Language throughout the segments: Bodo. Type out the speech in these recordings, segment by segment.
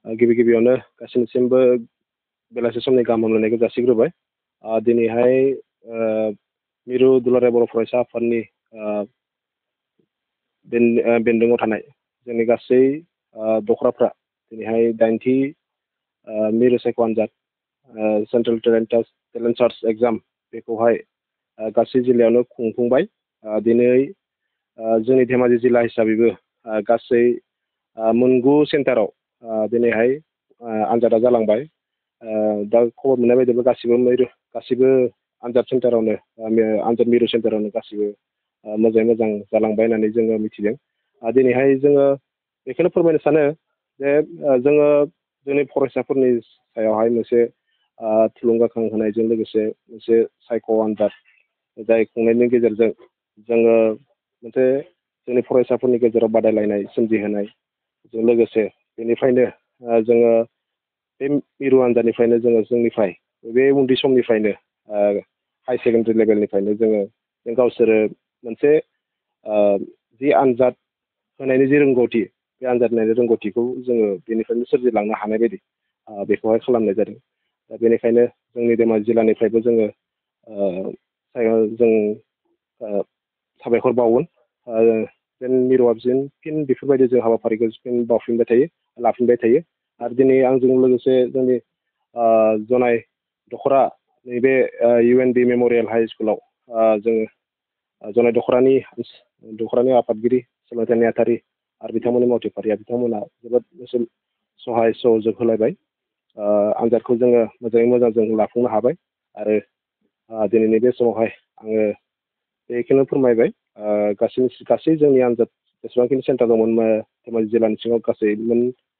गिबि गिबियावनो गासैनिसिमबो बेलासि समनि गाहाम हामलायनायखौ जासिग्रोबाय। दिनैहाय मिरु दुलाराय बर' फरायसा आफादनि बेन्दोङाव थानाय जोंनि गासै दखराफ्रा दिनैहाय 8थि मिरु सायख' आनजाद सेन्ट्रेल टेलेन्ट सार्च एग्जाम बेखौहाय गासै जिल्लायावनो खुंफुंबाय। दिनै जोंनि धेमाजि जिल्ला हिसाबैबो गासै 9 सेन्टाराव दिनैहाय आनजादा जालांबाय। दा खबर मोननाय बायदिब्ला गासिबो आनजाद सेन्टारावनो आनजाद मिरु सेन्टारावनो गासिबो मोजाङै मोजां जालांबाय होननानै जोङो मिथिदों। दिनैहाय जोङो बेखौनो फोरमायनो सानो जे जोङो जोंनि फरायसाफोरनि सायावहाय मोनसे थुलुंगाखां होनायजों लोगोसे मोनसे सायख' आनजाद जाय खुंनायनि गेजेरजों जोङो मोनसे जोंनि फरायसाफोरनि गेजेराव बादायलायनाय सोमजिहोनायजों लोगोसे बेनिफ्रायनो जोङो बे मिरु आनजादनिफ्रायनो जोंनिफ्राय बे उन्दै समनिफ्रायनो हाई सेकेन्डारि लेभेलनिफ्रायनो जों गावसोरो मोनसे जि आनजाद होनायनि जि रोंगौथि बे आनजाद होनायनि रोंगौथिखौ जोङो बेनिफ्रायनो सोरजिलांनो हानाय बायदि बेखौहाय खालामनाय जादों। दा बेनिखायनो जोंनि धेमाजि जिल्लानिफ्रायबो जों साबायखर बावो। जेन मिरुआ फिन बेफोरबायदि जों हाबाफारिखौ लाफिनबाय थायो। आरो दिनै आंजों लोगोसे जोंनि जनाय दखरा नैबे UNB मेम'रियेल हाइ स्कुलाव जोङो जनाय दखरानि आफादगिरि सोलोंथाइ नेहाथारि आरो बिथांमोननि मावथिफारिया बिथांमोना जोबोद सहाय सहयोग होलायबाय। आनजादखौ जोङो मोजाङै मोजां जों लाफुंनो हाबाय। आरो दिनैनि बे समावहाय आङो बेखौनो फोरमायबाय गासै जोंनि आनजाद जेसेबांखिनि सेन्टार दंमोन धेमाजि जिल्लानि सिङाव गासै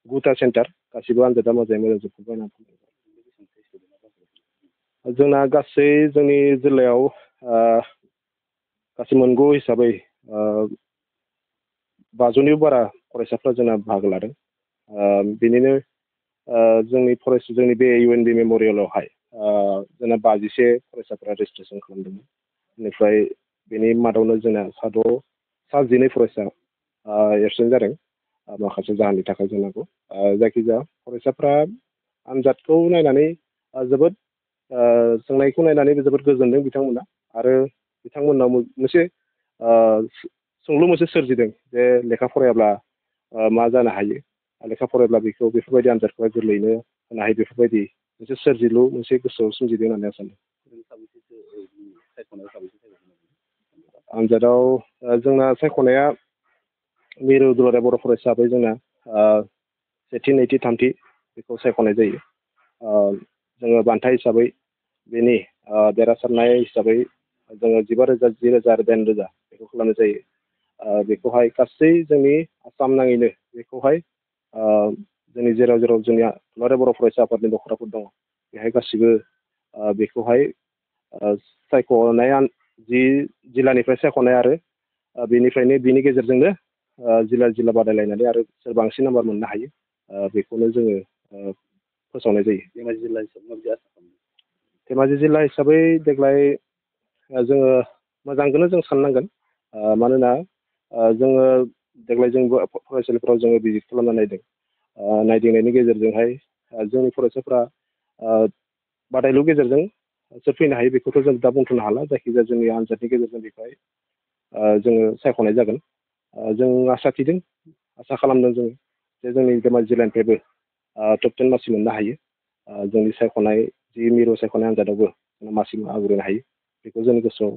9टा सेन्टार गासिबो आनजादा मोजाङै मोजां जोबजोब्बाय होननानै फोरमायबाय। जोंना गासै जोंनि जिल्लायाव गासै मोनगु हिसाबै 500निबो बारा फरायसाफ्रा जोंना बाहागो लादों। बेनिनो जोंनि बे UNB मेम'रियेलावहाय जोंना 51 फरायसाफ्रा रेजिस्ट्रेसन खालामदोंमोन। बेनिफ्राय बेनि मादावनो जोंना सा 12 फरायसा एबसेन्ट जादों माखासे जाहोननि थाखाय जानांगौ। जायखिजाया फरायसाफ्रा आनजादखौ नायनानै जोबोद सोंनायखौ नायनानै जोबोद गोजोनदों बिथांमोना। आरो बिथांमोनाव मोनसे सोंलु मोनसे सोरजिदों जे लेखा फरायाब्ला मा जानो हायो, लेखा फरायब्ला बेफोरबायदि आनजादखौहाय गोरलैयैनो होनो हायो, बेफोरबायदि मोनसे सोरजिलु मोनसे गोसोआव सोमजिदों होननानै आं सानो। आनजादाव जोंना सायख'नाया मिरु दुलाराय बर' फरायसा हिसाबै जोंना सेथि, नैथि, थामथि बेखौ सायख'नाय जायो। जोङो बान्था हिसाबै बेनि देरहासारनाय हिसाबै जोङो 15,000, 10,000 आरो 10,000 बेखौ खालामनाय जायो। बेखौहाय गासै जोंनि आसाम नाङैनो बेखौहाय जोंनि जेराव जोंनि दुलाराय बर' फरायसा आफादनि दखराफोर दङ बेहाय गासिबो बेखौहाय सायख'नाया जि जिल्लानिफ्राय सायख'नाय आरो बिनि गेजेरजोंनो जिल्ला बादायलायनानै आरो सोर बांसिन नाम्बार मोननो हायो बेखौनो जोङो फोसावनाय जायो। धेमाजि जिल्ला हिसाबै देग्लाय जोङो मोजांखौनो जों साननांगोन। मानोना जोङो देग्लाय जों फरायसालिफोराव जोङो भिजिट खालामना नायदिंनायनि गेजेरजोंहाय जोंनि फरायसाफ्रा बादायलु गेजेरजों सोर फैनो हायो बेखौथ' जों दा बुंथ'नो हाला। जायखिजाया जोंनि आनजादनि गेजेरजों बेखौहाय जोङो सायख'नाय जागोन। जों आसा खालामदों जों जे जोंनि धेमाजि जिल्लानिफ्रायबो टप 10 मासि मोननो हायो। जोंनि सायख'नाय जि मिरु सायख'नाय आनजादावबो मासि आवग्रिनो हायो बेखौ जोंनि गोसोआव